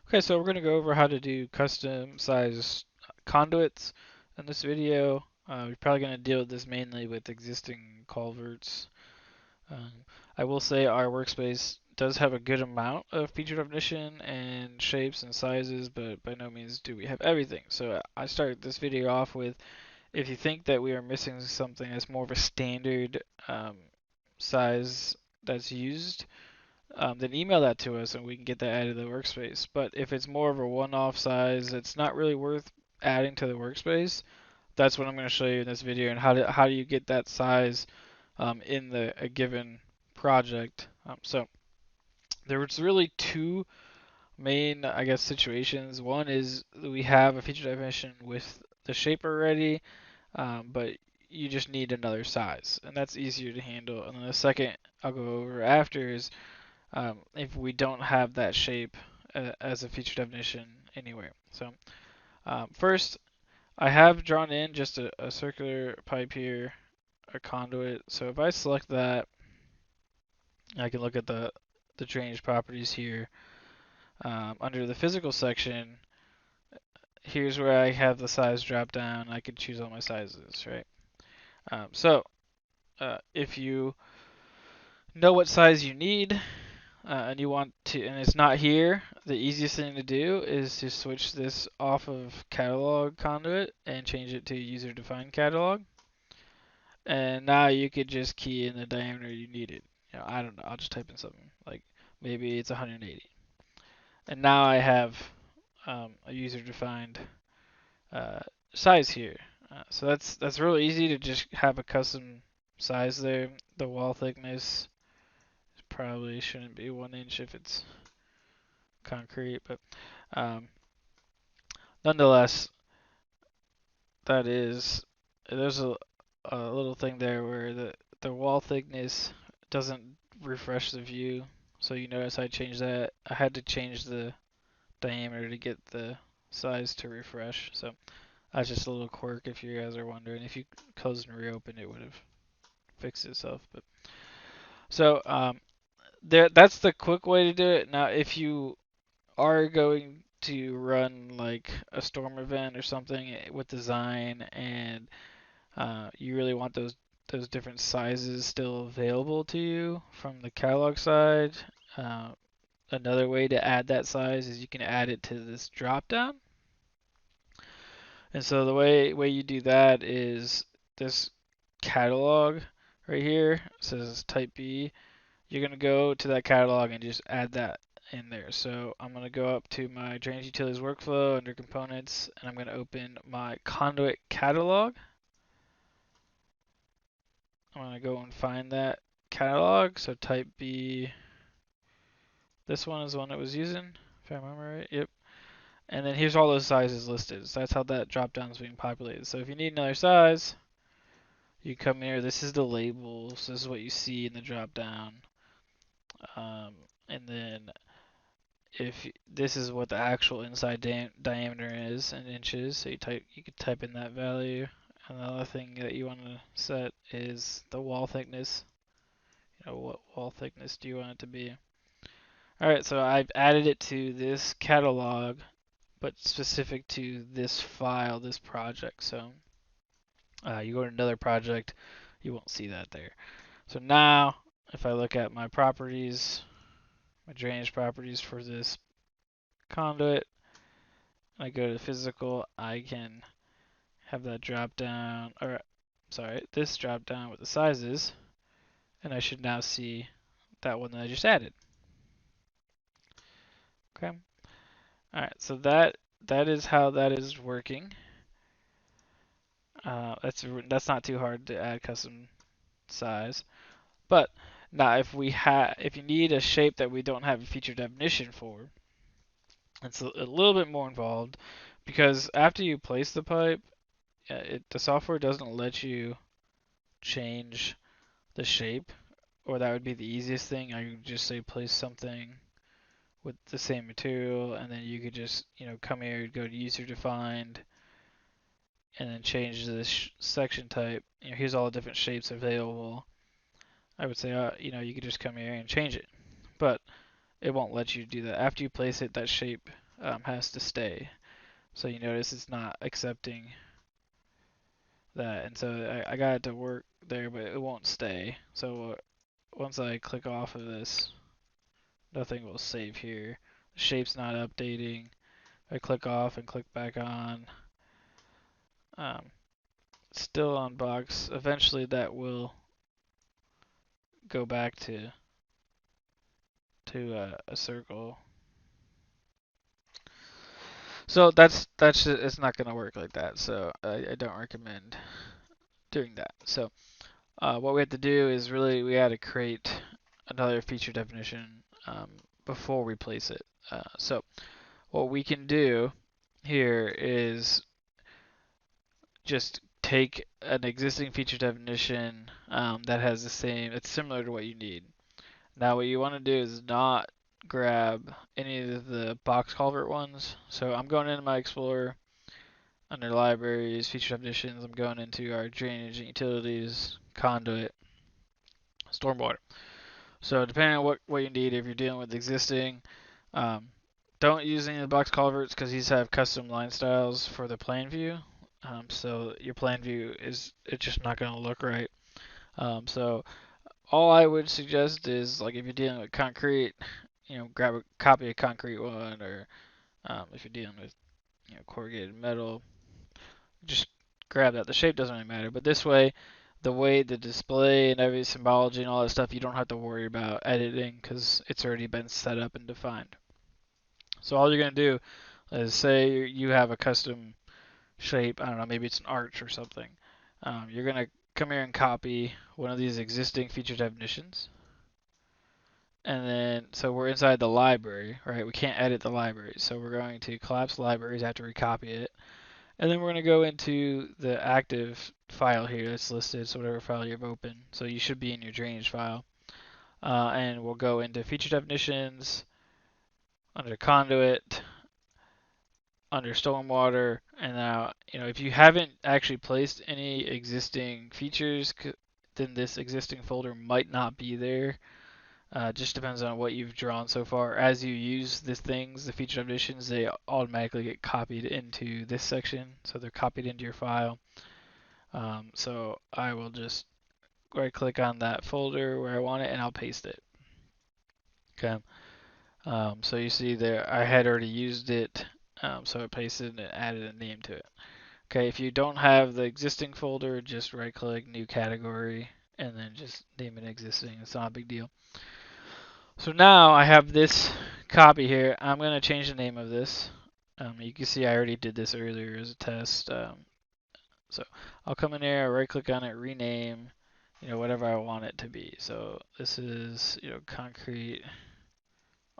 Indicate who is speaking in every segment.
Speaker 1: Okay, so we're going to go over how to do custom size conduits in this video. We're probably going to deal with this mainly with existing culverts. Um, I will say our workspace does have a good amount of feature definition and shapes and sizes, but by no means do we have everything. So I started this video off with, if you think that we are missing something that's more of a standard size that's used, then email that to us and we can get that added to the workspace. But if it's more of a one-off size, it's not really worth adding to the workspace. That's what I'm going to show you in this video, and how do you get that size in a given project. So there's really two main, I guess, situations. One is we have a feature definition with the shape already, but you just need another size, and that's easier to handle. And then the second I'll go over after is if we don't have that shape as a feature definition anywhere. So first, I have drawn in just a circular pipe here, a conduit. So if I select that, I can look at the drainage properties here. Under the physical section, here's where I have the size drop down. I can choose all my sizes, right? If you know what size you need, and you want to, and it's not here, the easiest thing to do is to switch this off of catalog conduit and change it to user defined catalog. And now you could just key in the diameter you needed. I don't know, I'll just type in something like maybe it's 180. And now I have a user defined uh, size here. So that's really easy to just have a custom size there. The wall thickness probably shouldn't be 1 inch if it's concrete, but um, nonetheless, there's a little thing there where the wall thickness doesn't refresh the view. So you notice I changed that. I had to change the diameter to get the size to refresh. So that's just a little quirk if you guys are wondering. If you close and reopen, it would have fixed itself. But so that's the quick way to do it. Now, if you are going to run like a storm event or something with design, and you really want those different sizes still available to you from the catalog side, uh, another way to add that size is you can add it to this drop down. And so the way you do that is this catalog right here says type B. You're gonna go to that catalog and just add that in there. So I'm gonna go up to my drainage utilities workflow under components, and I'm gonna open my conduit catalog. I'm gonna go and find that catalog. So type B. This one is the one that was using, if I remember right. Yep. And then here's all those sizes listed. So that's how that drop down is being populated. So if you need another size, you come here. This is the labels. This is what you see in the drop down. And then if this is what the actual inside diameter is in inches, so you could type in that value. And the other thing that you want to set is the wall thickness. What wall thickness do you want it to be? Alright, so I've added it to this catalog, but specific to this file, this project. So you go to another project, you won't see that there. So now, if I look at my properties, my drainage properties for this conduit, I go to physical, I can have that drop down, or sorry, this drop down with the sizes, and I should now see that one that I just added. Okay. All right. So that is how that is working. That's not too hard to add custom size. But now if you need a shape that we don't have a feature definition for, it's a little bit more involved, because after you place the pipe, the software doesn't let you change the shape, or that would be the easiest thing. I could just say place something with the same material, and then you could just come here, go to user defined, and then change this section type. Here's all the different shapes available. I would say you could just come here and change it, but it won't let you do that. After you place it, that shape has to stay. So you notice it's not accepting that, and so I got it to work there, but it won't stay. So once I click off of this, nothing will save here. The shape's not updating. I click off and click back on. Um, Still on box. Eventually that will go back to a circle. So that's it's not gonna work like that. So I don't recommend doing that. So what we have to do is really we had to create another feature definition before we place it. So what we can do here is just take an existing feature definition that has the same, it's similar to what you need. Now what you want to do is not grab any of the box culvert ones. So I'm going into my Explorer, under libraries, feature definitions, I'm going into our drainage and utilities, conduit, stormwater. So depending on what you need, if you're dealing with existing, um, don't use any of the box culverts because these have custom line styles for the plan view. So your plan view it's just not going to look right. So all I would suggest is like if you're dealing with concrete, grab a copy of concrete one, or if you're dealing with corrugated metal, just grab that. The shape doesn't really matter, but this way, the way the display and every symbology and all that stuff, you don't have to worry about editing because it's already been set up and defined. So all you're gonna do is say you have a custom shape. I don't know, maybe it's an arch or something. You're gonna come here and copy one of these existing feature definitions. And then, so we're inside the library, right? We can't edit the library. So we're going to collapse libraries after we copy it. And then we're going to go into the active file here that's listed, so whatever file you've opened. So you should be in your drainage file. And we'll go into feature definitions, under conduit, under stormwater, and now, if you haven't actually placed any existing features, then this existing folder might not be there. Just depends on what you've drawn so far. As you use the things, the feature definitions, they automatically get copied into this section, so they're copied into your file. So I will just right click on that folder where I want it and I'll paste it. Okay. So you see there, I had already used it, so I pasted and added a name to it. Okay, if you don't have the existing folder, just right click, new category, and then just name it existing. It's not a big deal. So now I have this copy here. I'm going to change the name of this. You can see I already did this earlier as a test. So I'll come in here, right click on it, rename, whatever I want it to be. So this is, concrete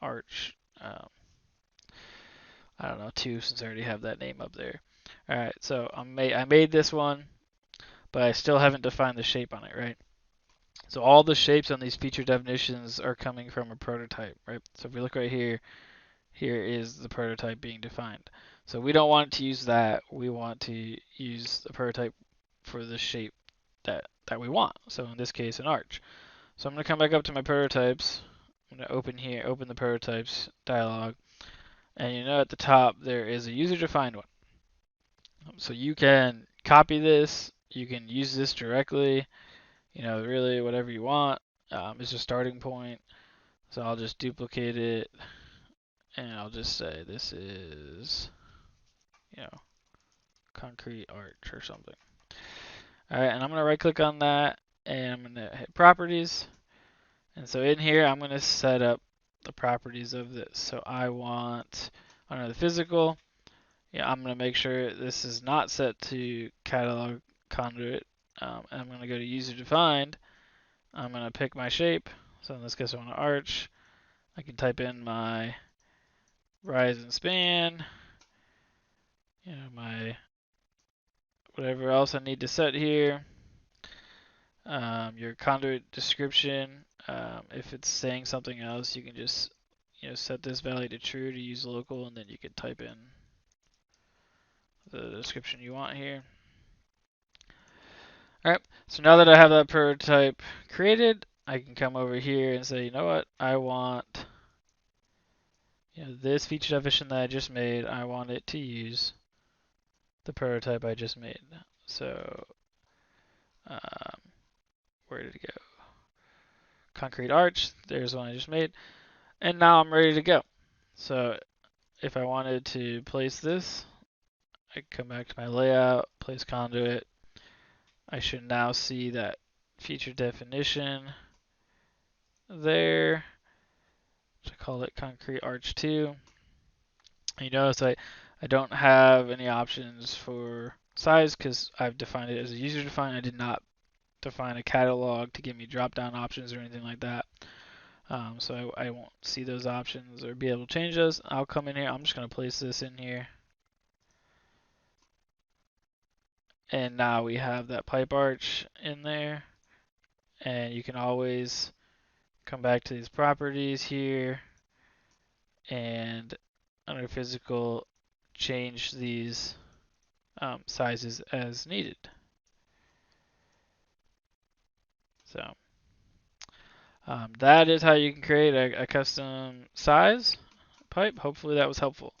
Speaker 1: arch, I don't know, 2, since I already have that name up there. Alright, so I made this one, but I still haven't defined the shape on it, right? So all the shapes on these feature definitions are coming from a prototype, right? So if we look right here, here is the prototype being defined. So we don't want to use that. We want to use the prototype for the shape that we want. So in this case, an arch. So I'm going to come back up to my prototypes. I'm going to open here, open the prototypes dialog. And at the top there is a user defined one. So you can copy this. You can use this directly. Really whatever you want. It's a starting point. So I'll just duplicate it. And I'll just say this is, concrete arch or something. Alright, and I'm going to right click on that and I'm going to hit properties. And so in here, I'm going to set up the properties of this. So I want, under the physical, I'm going to make sure this is not set to catalog conduit. And I'm going to go to user defined. I'm going to pick my shape. So in this case, I want an arch. I can type in my rise and span, my whatever else I need to set here. Your conduit description, if it's saying something else, you can just set this value to true to use local, and then you can type in the description you want here. Alright, so now that I have that prototype created, I can come over here and say, you know what, I want, this feature definition that I just made, I want it to use the prototype I just made. So, um, where did it go? Concrete arch, there's one I just made. And now I'm ready to go. So if I wanted to place this, I come back to my layout, place conduit. I should now see that feature definition there. So I call it concrete arch 2. You notice I don't have any options for size because I've defined it as a user defined. I did not define a catalog to give me drop down options or anything like that. So I won't see those options or be able to change those. I'll come in here. I'm just going to place this in here. And now we have that pipe arch in there. And you can always come back to these properties here and under physical change these sizes as needed. So that is how you can create a custom size pipe. Hopefully that was helpful.